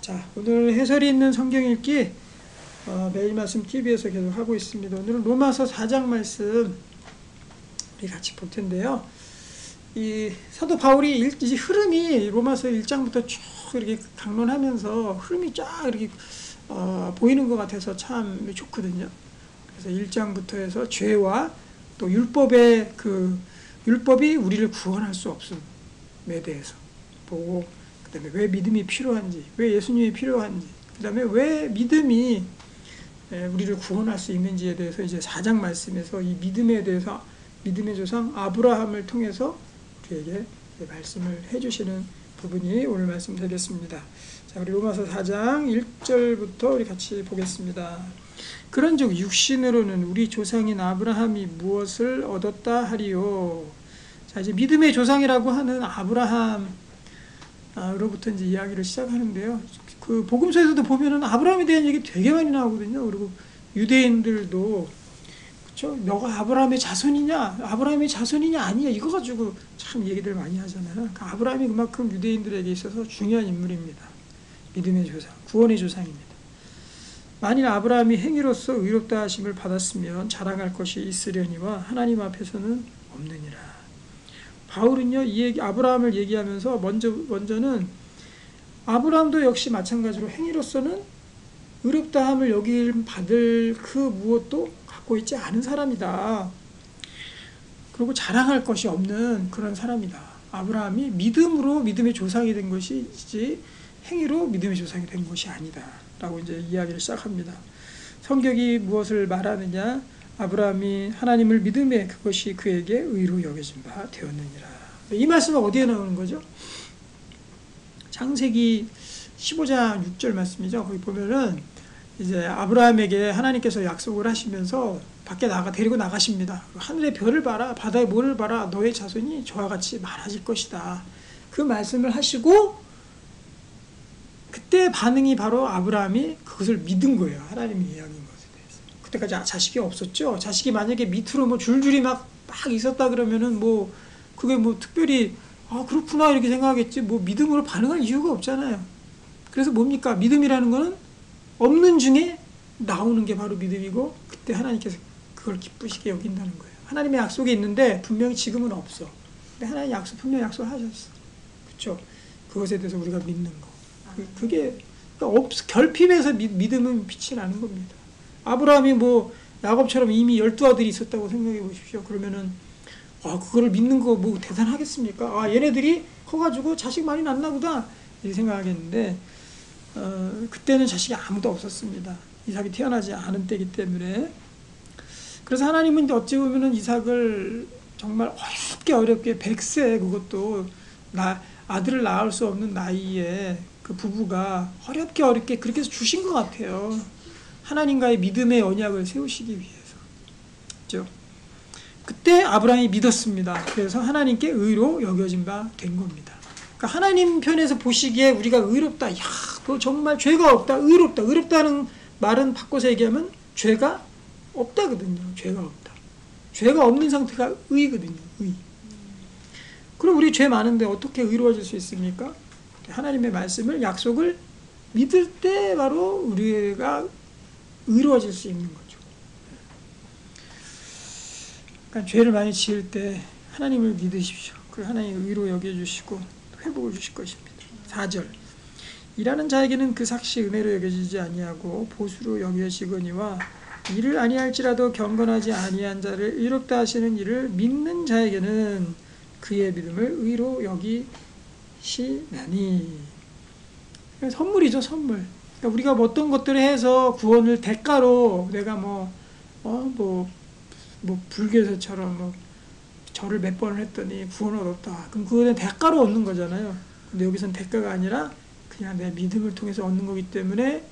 자, 오늘 해설이 있는 성경 읽기 매일 말씀 TV에서 계속 하고 있습니다. 오늘은 로마서 4장 말씀 우리 같이 볼 텐데요. 이 사도 바울이 이 흐름이 로마서 1장부터 쭉 이렇게 강론하면서 흐름이 쫙 이렇게 보이는 것 같아서 참 좋거든요. 그래서 1장부터 해서 죄와 또 율법의 율법이 우리를 구원할 수 없음에 대해서 보고, 그 다음에 왜 믿음이 필요한지, 왜 예수님이 필요한지, 그 다음에 왜 믿음이 우리를 구원할 수 있는지에 대해서 이제 4장 말씀에서 이 믿음에 대해서 믿음의 조상 아브라함을 통해서 우리에게 말씀을 해주시는 부분이 오늘 말씀 되겠습니다. 자, 우리 로마서 4장 1절부터 우리 같이 보겠습니다. 그런즉 육신으로는 우리 조상인 아브라함이 무엇을 얻었다 하리요. 자, 이제 믿음의 조상이라고 하는 아브라함으로부터 이제 이야기를 시작하는데요. 그 복음서에서도 보면은 아브라함에 대한 얘기 되게 많이 나오거든요. 그리고 유대인들도 그렇죠? 너가 아브라함의 자손이냐, 아브라함의 자손이냐 아니냐 이거 가지고 참 얘기들 많이 하잖아요. 그러니까 아브라함이 그만큼 유대인들에게 있어서 중요한 인물입니다. 믿음의 조상, 구원의 조상입니다. 만일 아브라함이 행위로서 의롭다 하심을 받았으면 자랑할 것이 있으려니와 하나님 앞에서는 없느니라. 바울은요, 이 얘기, 아브라함을 얘기하면서 먼저는 아브라함도 역시 마찬가지로 행위로서는 의롭다함을 여길 받을 그 무엇도 갖고 있지 않은 사람이다. 그리고 자랑할 것이 없는 그런 사람이다. 아브라함이 믿음으로 믿음의 조상이 된 것이지 행위로 믿음의 조상이 된 것이 아니다. 라고 이제 이야기를 시작합니다. 성경이 무엇을 말하느냐? 아브라함이 하나님을 믿음에 그것이 그에게 의로 여겨진 바 되었느니라. 이 말씀은 어디에 나오는 거죠? 창세기 15장 6절 말씀이죠. 거기 보면은 이제 아브라함에게 하나님께서 약속을 하시면서 밖에 데리고 나가십니다. 하늘의 별을 봐라, 바다의 모를 봐라, 너의 자손이 저와 같이 많아질 것이다. 그 말씀을 하시고 그때 반응이 바로 아브라함이 그것을 믿은 거예요. 하나님이 이야기한 것에 대해서. 그때까지 자식이 없었죠. 자식이 만약에 밑으로 뭐 줄줄이 막 있었다 그러면은 뭐 그게 뭐 특별히 그렇구나 이렇게 생각하겠지. 뭐 믿음으로 반응할 이유가 없잖아요. 그래서 뭡니까? 믿음이라는 거는 없는 중에 나오는 게 바로 믿음이고, 그때 하나님께서 그걸 기쁘시게 여긴다는 거예요. 하나님의 약속이 있는데 분명히 지금은 없어. 근데 하나님 분명히 약속하셨어. 그렇죠? 그것에 대해서 우리가 믿는 거. 그게 결핍에서 믿음은 빛이 나는 겁니다. 아브라함이 뭐 야곱처럼 이미 12아들이 있었다고 생각해 보십시오. 그러면은 그거를 믿는 거 뭐 대단하겠습니까? 얘네들이 커가지고 자식 많이 낳나 보다 이렇게 생각하겠는데 그때는 자식이 아무도 없었습니다. 이삭이 태어나지 않은 때이기 때문에. 그래서 하나님은 어찌 보면은 이삭을 정말 어렵게 100세 그것도 아들을 낳을 수 없는 나이에 그 부부가 어렵게 그렇게 해서 주신 것 같아요. 하나님과의 믿음의 언약을 세우시기 위해서. 그렇죠? 그때 아브라함이 믿었습니다. 그래서 하나님께 의로 여겨진 바 된 겁니다. 그러니까 하나님 편에서 보시기에 우리가 의롭다. 너 정말 죄가 없다. 의롭다. 의롭다는 말은 바꿔서 얘기하면 죄가 없다거든요. 죄가 없다. 죄가 없는 상태가 의거든요. 의. 그럼 우리 죄 많은데 어떻게 의로워질 수 있습니까? 하나님의 말씀을, 약속을 믿을 때 바로 우리가 의로워질 수 있는 거죠. 그러니까 죄를 많이 지을 때 하나님을 믿으십시오. 그리고 하나님이 의로 여겨주시고 회복을 주실 것입니다. 4절. 일하는 자에게는 그 삭시 은혜로 여겨지지 아니하고 보수로 여겨지거니와 이를 아니할지라도 경건하지 아니한 자를 의롭다 하시는 이를 믿는 자에게는 그의 믿음을 의로 여기시나니. 선물이죠, 선물. 그러니까 우리가 어떤 것들을 해서 구원을 대가로 내가 불교에서처럼 절을 몇 번을 했더니 구원을 얻었다. 그럼 그거는 대가로 얻는 거잖아요. 근데 여기서는 대가가 아니라 그냥 내 믿음을 통해서 얻는 거기 때문에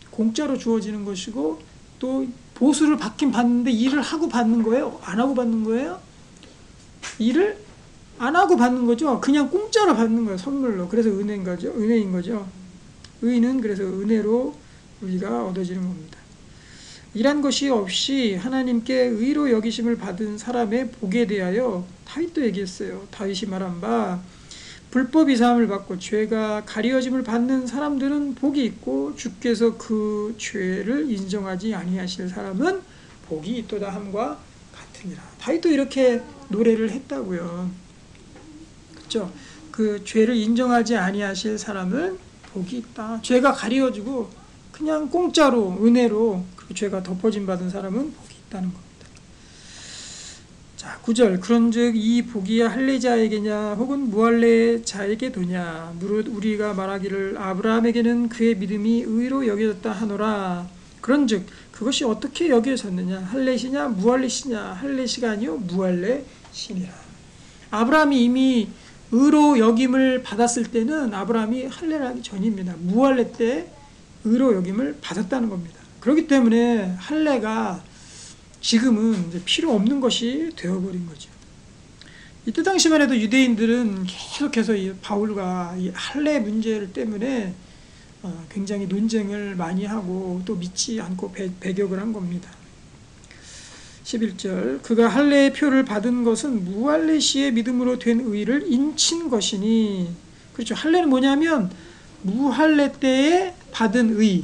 공짜로 주어지는 것이고, 또 보수를 받긴 받는데 일을 하고 받는 거예요? 안 하고 받는 거예요? 일을 안 하고 받는 거죠. 그냥 공짜로 받는 거예요. 선물로. 그래서 은혜인 거죠. 의는 그래서 은혜로 우리가 얻어지는 겁니다. 일한 것이 없이 하나님께 의로 여기심을 받은 사람의 복에 대하여 다윗도 얘기했어요. 다윗이 말한 바 불법이 사함을 받고 죄가 가리워짐을 받는 사람들은 복이 있고 주께서 그 죄를 인정하지 아니하실 사람은 복이 있도다 함과 같으니라. 다윗도 이렇게 노래를 했다고요. 그렇죠? 그 죄를 인정하지 아니하실 사람은 복이 있다. 죄가 가리워지고 그냥 공짜로 은혜로 그 죄가 덮어짐 받은 사람은 복이 있다는 겁니다. 자, 9절 그런즉 이 복이 할례자에게냐 혹은 무할례자에게도냐 무릇 우리가 말하기를 아브라함에게는 그의 믿음이 의로 여겨졌다 하노라. 그런즉 그것이 어떻게 여겨졌느냐 할례시냐 무할례시냐 할례시가 아니요 무할례시니라. 아브라함이 이미 의로 여김을 받았을 때는 아브라함이 할례를 하기 전입니다. 무할례 때 의로 여김을 받았다는 겁니다. 그렇기 때문에 할례가 지금은 이제 필요 없는 것이 되어버린 거죠. 이때 당시만 해도 유대인들은 계속해서 이 바울과 이 할례 문제를 때문에 굉장히 논쟁을 많이 하고 또 믿지 않고 배격을 한 겁니다. 11절 그가 할례의 표를 받은 것은 무할례 시의 믿음으로 된 의를 인친 것이니. 그렇죠. 할례는 뭐냐면 무할례 때에 받은 의,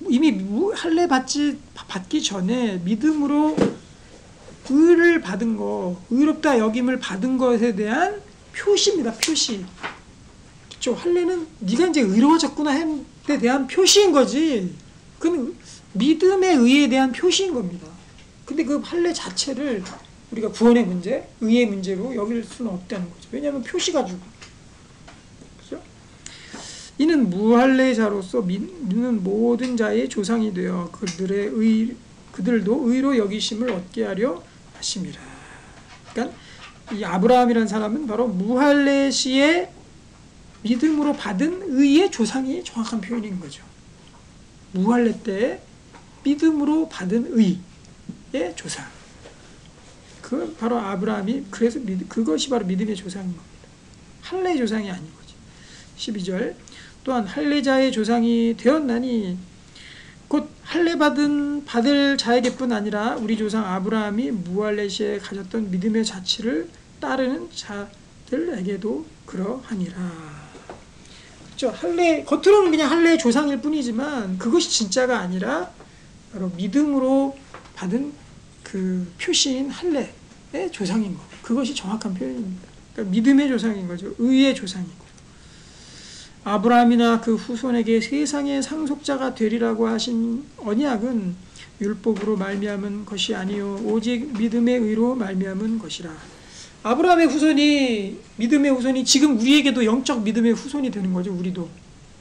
이미 할례 받기 전에 믿음으로 의를 받은 거, 의롭다 여김을 받은 것에 대한 표시입니다. 표시. 그렇죠. 할례는 네가 이제 의로워졌구나 에 대한 표시인 거지. 그건 믿음의 의에 대한 표시인 겁니다. 근데 그 할례 자체를 우리가 구원의 문제, 의의 문제로 여길 수는 없다는 거죠. 왜냐하면 표시 가지고. 그렇죠? 이는 무할례자로서 믿는 모든 자의 조상이 되어 그들도 의로 여기심을 얻게 하려 하심이라. 그러니까 이 아브라함이라는 사람은 바로 무할례 시에 믿음으로 받은 의의 조상이 정확한 표현인 거죠. 무할례 때 믿음으로 받은 의의 조상. 그 바로 아브라함이 그래서 그것이 바로 믿음의 조상인 겁니다. 할례의 조상이 아닌 거죠. 12절 또한 할례자의 조상이 되었나니 곧 할례 받을 자에게뿐 아니라 우리 조상 아브라함이 무할례 시에 가졌던 믿음의 자취를 따르는 자들에게도 그러하니라. 그렇죠. 할례 겉으로는 그냥 할례의 조상일 뿐이지만 그것이 진짜가 아니라 바로 믿음으로 받은 그 표시인 할례의 조상인 거. 그것이 정확한 표현입니다. 그러니까 믿음의 조상인 거죠. 의의 조상이고. 아브라함이나 그 후손에게 세상의 상속자가 되리라고 하신 언약은 율법으로 말미암은 것이 아니요 오직 믿음의 의로 말미암은 것이라. 아브라함의 후손이 믿음의 후손이 지금 우리에게도 영적 믿음의 후손이 되는 거죠. 우리도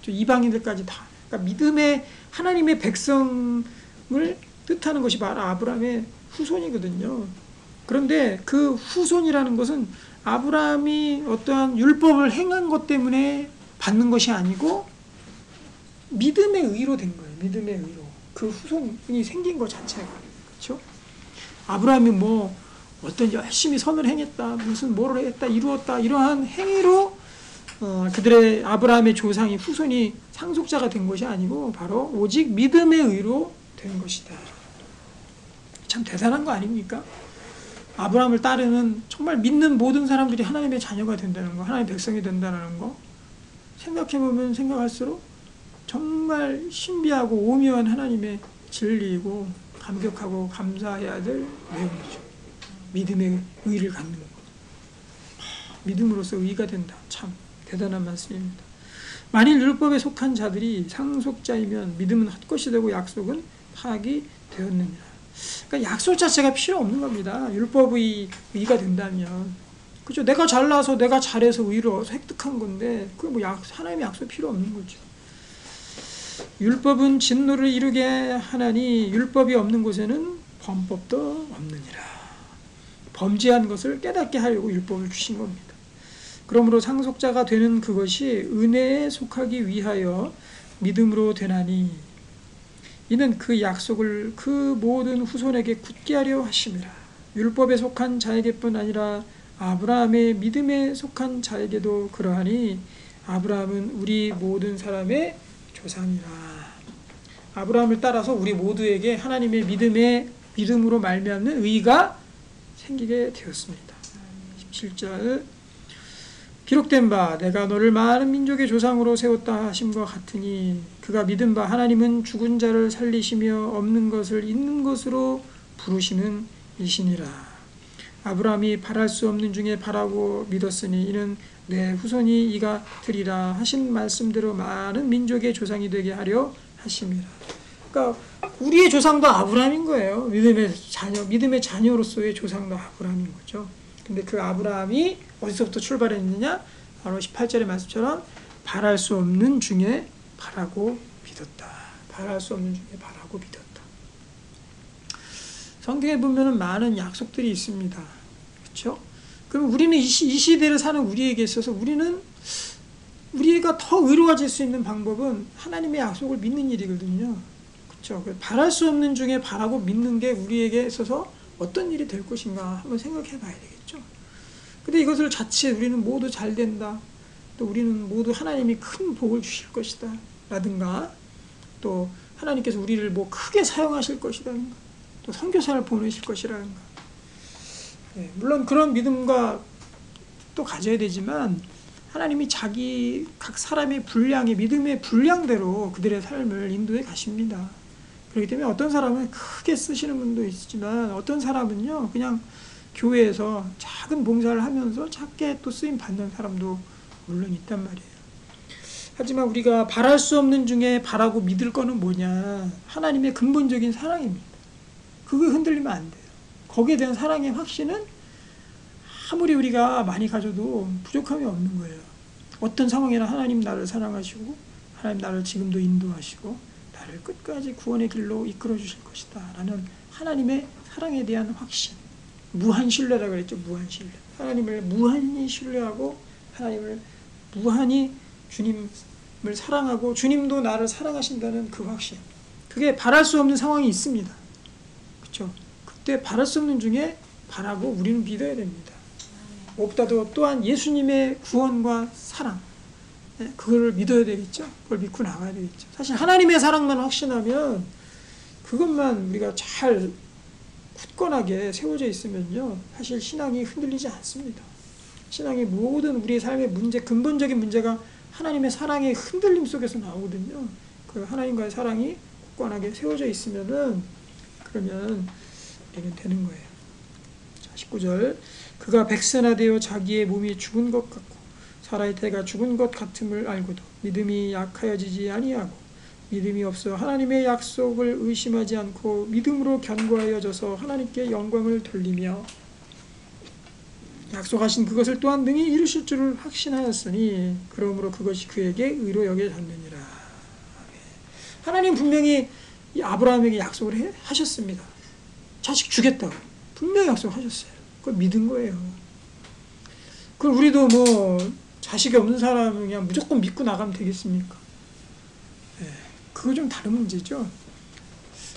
이방인들까지 다. 그러니까 믿음의 하나님의 백성을 뜻하는 것이 바로 아브라함의 후손이거든요. 그런데 그 후손이라는 것은 아브라함이 어떠한 율법을 행한 것 때문에 받는 것이 아니고 믿음의 의로 된 거예요. 믿음의 의로. 그 후손이 생긴 것 자체가. 그렇죠? 아브라함이 뭐 어떤 열심히 선을 행했다, 무슨 뭐를 했다, 이루었다, 이러한 행위로 그들의 아브라함의 조상이 후손이 상속자가 된 것이 아니고 바로 오직 믿음의 의로 된 것이다. 참 대단한 거 아닙니까? 아브라함을 따르는 정말 믿는 모든 사람들이 하나님의 자녀가 된다는 거, 하나님의 백성이 된다는 거 생각해보면 생각할수록 정말 신비하고 오묘한 하나님의 진리이고 감격하고 감사해야 될 내용이죠. 믿음의 의를 갖는 것. 믿음으로써 의가 된다. 참 대단한 말씀입니다. 만일 율법에 속한 자들이 상속자이면 믿음은 헛것이 되고 약속은 파악이 되었느니라. 그러니까 약속 자체가 필요 없는 겁니다. 율법의 의가 된다면. 그죠? 내가 잘나서 내가 잘해서 의로 획득한 건데 그 뭐 하나님의 약속 필요 없는 거죠. 율법은 진노를 이루게 하나니 율법이 없는 곳에는 범법도 없느니라. 범죄한 것을 깨닫게 하려고 율법을 주신 겁니다. 그러므로 상속자가 되는 그것이 은혜에 속하기 위하여 믿음으로 되나니 이는 그 약속을 그 모든 후손에게 굳게 하려 하심이라. 율법에 속한 자에게뿐 아니라 아브라함의 믿음에 속한 자에게도 그러하니 아브라함은 우리 모든 사람의 조상이라. 아브라함을 따라서 우리 모두에게 하나님의 믿음으로 말미암는 의가 생기게 되었습니다. 17절 기록된 바 내가 너를 많은 민족의 조상으로 세웠다 하심과 같으니 그가 믿은 바 하나님은 죽은 자를 살리시며 없는 것을 있는 것으로 부르시는 이시니라. 아브라함이 바랄 수 없는 중에 바라고 믿었으니 이는 내 후손이 이가 되리라 하신 말씀대로 많은 민족의 조상이 되게 하려 하심이라. 그러니까 우리의 조상도 아브라함인 거예요. 믿음의 자녀로서의 조상도 아브라함인 거죠. 근데 그 아브라함이 어디서부터 출발했느냐? 바로 18절의 말씀처럼 바랄 수 없는 중에 바라고 믿었다. 바랄 수 없는 중에 바라고 믿었다. 성경에 보면은 많은 약속들이 있습니다. 그렇죠? 그럼 우리는 이 시대를 사는 우리에게 있어서 우리가 더 의로워질 수 있는 방법은 하나님의 약속을 믿는 일이거든요. 그렇죠? 바랄 수 없는 중에 바라고 믿는 게 우리에게 있어서 어떤 일이 될 것인가 한번 생각해 봐야 되겠죠. 근데 이것을 자칫 우리는 모두 잘 된다. 또 우리는 모두 하나님이 큰 복을 주실 것이다. 라든가 또 하나님께서 우리를 뭐 크게 사용하실 것이라든가 또 선교사를 보내실 것이라든가 물론 그런 믿음과 또 가져야 되지만 하나님이 각 사람의 분량의 믿음의 분량대로 그들의 삶을 인도해 가십니다. 그렇기 때문에 어떤 사람은 크게 쓰시는 분도 있지만 어떤 사람은요 그냥 교회에서 작은 봉사를 하면서 작게 또 쓰임 받는 사람도 물론 있단 말이에요. 하지만 우리가 바랄 수 없는 중에 바라고 믿을 거는 뭐냐? 하나님의 근본적인 사랑입니다. 그게 흔들리면 안 돼요. 거기에 대한 사랑의 확신은 아무리 우리가 많이 가져도 부족함이 없는 거예요. 어떤 상황이나 하나님 나를 사랑하시고 하나님 나를 지금도 인도하시고 나를 끝까지 구원의 길로 이끌어 주실 것이다 라는 하나님의 사랑에 대한 확신, 무한 신뢰라고 그랬죠. 무한 신뢰. 하나님을 무한히 신뢰하고 하나님을 무한히 주님을 사랑하고 주님도 나를 사랑하신다는 그 확신, 그게 바랄 수 없는 상황이 있습니다. 그렇죠? 그때 바랄 수 없는 중에 바라고 우리는 믿어야 됩니다. 무엇보다도 또한 예수님의 구원과 사랑, 그걸 믿어야 되겠죠. 그걸 믿고 나가야 되겠죠. 사실 하나님의 사랑만 확신하면 그것만 우리가 잘 굳건하게 세워져 있으면요 사실 신앙이 흔들리지 않습니다. 신앙의 모든 우리의 삶의 문제, 근본적인 문제가 하나님의 사랑의 흔들림 속에서 나오거든요. 그 하나님과의 사랑이 굳건하게 세워져 있으면은 그러면 우리는 되는 거예요. 자, 19절 그가 백세나 되어 자기의 몸이 죽은 것 같고 사라의 태가 죽은 것 같음을 알고도 믿음이 약하여지지 아니하고 믿음이 없어 하나님의 약속을 의심하지 않고 믿음으로 견고하여져서 하나님께 영광을 돌리며 약속하신 그것을 또한 능히 이루실 줄을 확신하였으니 그러므로 그것이 그에게 의로 여겨졌느니라. 하나님 분명히 이 아브라함에게 약속을 하셨습니다. 자식 주겠다고 분명히 약속하셨어요. 그걸 믿은 거예요. 그럼 우리도 뭐 자식이 없는 사람은 그냥 무조건 믿고 나가면 되겠습니까? 그거 좀 다른 문제죠.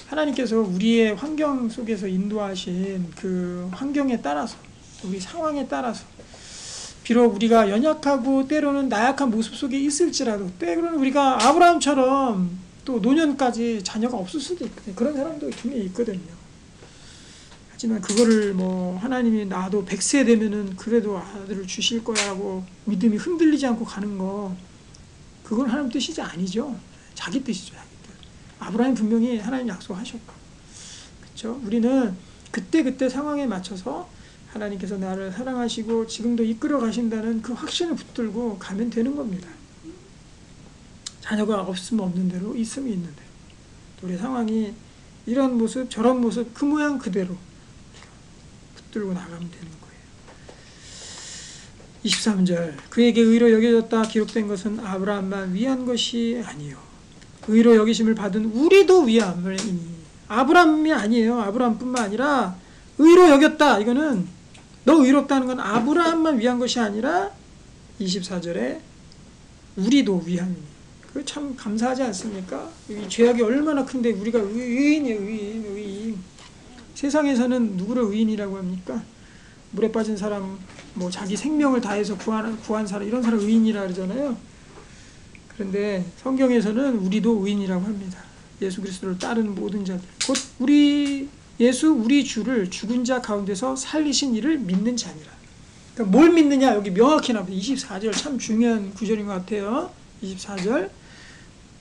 하나님께서 우리의 환경 속에서 인도하신 그 환경에 따라서 우리 상황에 따라서 비록 우리가 연약하고 때로는 나약한 모습 속에 있을지라도 때로는 우리가 아브라함처럼 또 노년까지 자녀가 없을 수도 있거든요. 그런 사람도 분명히 있거든요. 하지만 그거를 뭐 하나님이 나도 100세 되면은 그래도 아들을 주실 거야 하고 믿음이 흔들리지 않고 가는 거 그건 하나님 뜻이지 아니죠. 자기 뜻이죠. 자기 뜻. 아브라함이 분명히 하나님 약속하셨고 그렇죠? 우리는 그때 상황에 맞춰서 하나님께서 나를 사랑하시고 지금도 이끌어 가신다는 그 확신을 붙들고 가면 되는 겁니다. 자녀가 없으면 없는 대로 있으면 있는 대로 또 우리 상황이 이런 모습 저런 모습 그 모양 그대로 붙들고 나가면 되는 거예요. 23절 그에게 의로 여겨졌다 기록된 것은 아브라함만 위한 것이 아니요 의로 여기심을 받은 우리도 위함이니 아브라함이 아니에요. 아브라함뿐만 아니라 의로 여겼다. 이거는 너 의롭다는 건 아브라함만 위한 것이 아니라 24절에 우리도 위함이니 그 참 감사하지 않습니까? 이 죄악이 얼마나 큰데 우리가 의인이에요. 의인. 세상에서는 누구를 의인이라고 합니까? 물에 빠진 사람, 뭐 자기 생명을 다해서 구한 사람 이런 사람 의인이라 그러잖아요. 그런데 성경에서는 우리도 의인이라고 합니다. 예수 그리스도를 따르는 모든 자들 곧 우리 주를 죽은 자 가운데서 살리신 이를 믿는 자니라. 그러니까 뭘 믿느냐 여기 명확히 나옵니다. 24절 참 중요한 구절인 것 같아요. 24절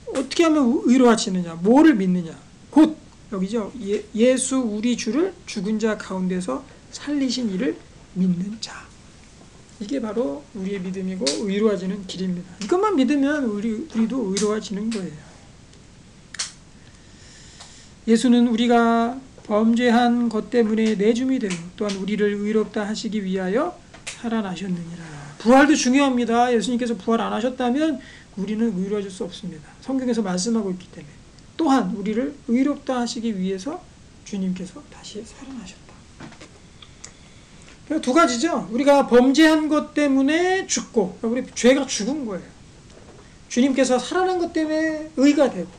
어떻게 하면 의로워지느냐, 뭐를 믿느냐, 곧 여기죠. 예수 우리 주를 죽은 자 가운데서 살리신 이를 믿는 자. 이게 바로 우리의 믿음이고 의로워지는 길입니다. 이것만 믿으면 우리도 의로워지는 거예요. 예수는 우리가 범죄한 것 때문에 내줌이 되고 또한 우리를 의롭다 하시기 위하여 살아나셨느니라. 부활도 중요합니다. 예수님께서 부활 안 하셨다면 우리는 의로워질 수 없습니다. 성경에서 말씀하고 있기 때문에. 또한 우리를 의롭다 하시기 위해서 주님께서 다시 살아나셨다. 두 가지죠. 우리가 범죄한 것 때문에 죽고, 우리 죄가 죽은 거예요. 주님께서 살아난 것 때문에 의가 되고,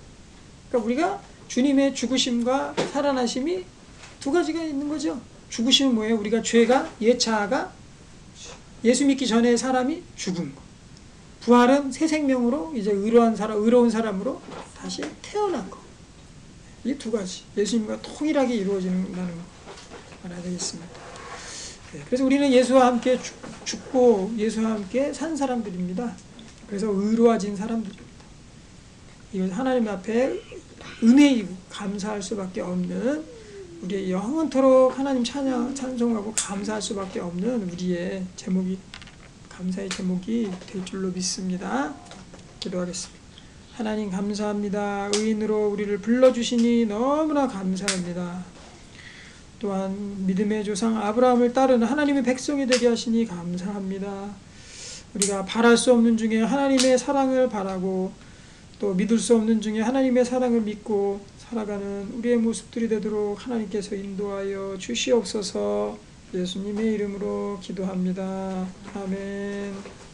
그러니까 우리가 주님의 죽으심과 살아나심이 두 가지가 있는 거죠. 죽으심은 뭐예요? 우리가 죄가 예차가 예수 믿기 전에 사람이 죽은 거. 부활은 새 생명으로 이제 의로운 사람으로 다시 태어난 거. 이 두 가지 예수님과 통일하게 이루어지는다는 거 알아야 되겠습니다. 네, 그래서 우리는 예수와 함께 죽고 예수와 함께 산 사람들입니다. 그래서 의로워진 사람들입니다. 이건 하나님 앞에 은혜이고 감사할 수밖에 없는, 우리의 영원토록 하나님 찬송하고 감사할 수밖에 없는 우리의 제목이, 감사의 제목이 될 줄로 믿습니다. 기도하겠습니다. 하나님 감사합니다. 의인으로 우리를 불러주시니 너무나 감사합니다. 또한 믿음의 조상 아브라함을 따르는 하나님의 백성이 되게 하시니 감사합니다. 우리가 바랄 수 없는 중에 하나님의 사랑을 바라고 또 믿을 수 없는 중에 하나님의 사랑을 믿고 살아가는 우리의 모습들이 되도록 하나님께서 인도하여 주시옵소서. 예수님의 이름으로 기도합니다. 아멘.